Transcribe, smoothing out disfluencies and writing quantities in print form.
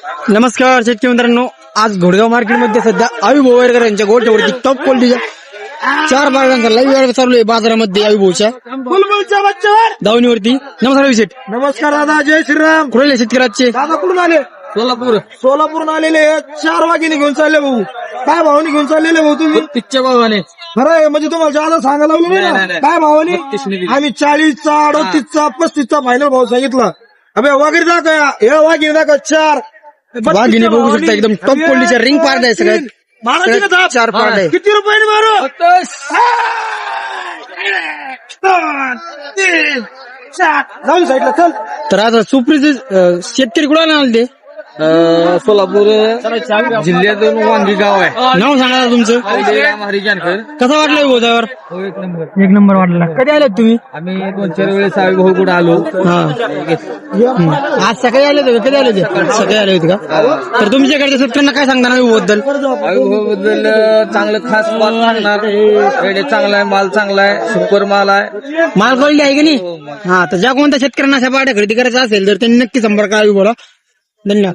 नमस्कार शेतकरी मित्रांनो, आज घोडगाव मार्केटमध्ये सध्या अविभाऊ वैरकर यांच्या गोठ्यावरती टॉप क्वालिटीच्या 4 बागांचा लाईव्ह ऍड चालू आहे बाजारामध्ये. अविभाऊच्या बुलबुलच्या बच्चावर दावणीवरती. नमस्कार विशेष. नमस्कार दादा, जय श्रीराम. कुठले शेतकऱ्याचे? दादा कुठून आले? सोलापूरून आलेले 4 वाघिणी घेऊन चालले भाऊ. काय भावानी घेऊन चाललेले भाऊ तुम्ही? 30च्या भावाने. खरं म्हणजे तुम्हाला जादा सांगायला लावलं नाही ना. काय भावानी? आम्ही 40चा 38चा 35चा फायनल भाव सांगितला. अबे वगैरे दाखवा, हे वाघिणी दाखवा 4 वाघिणी बघू शकता, एकदम टॉप क्वालिटीच्या रिंग पार्ट आहे सगळ्यात. 4 पार्ट आहे. किती रुपयाने मारू? 3 4 जाऊन साईडला चल. तर आता सुप्रीचे शेतकरी कुठे आले ते? सोलापूर जिल्ह्यातून वांगी गाव आहे. नाव सांगा तुमचं. हरी जानकर. कसं वाटलं गोदावर? एक नंबर वाटला. कधी आले तुम्ही? आम्ही 2-4 वेळेस भाऊ कुठे आलो. आज सकाळी आले होते? कधी आले होते? सकाळी आले होते का? तर तुमच्याकडच्या शेतकऱ्यांना काय सांगणार अविभाऊबद्दल? बद्दल चांगलं खास माल सांगणार. चांगला आहे, माल चांगला आहे, सुपर माल आहे. माल क्वालिटी आहे की नाही? हा, तर ज्या कोणत्या शेतकऱ्यांना अशा पाड्या खरेदी करायच्या असेल तर त्यांनी नक्की संपर्क अविभाऊला. धन्यवाद.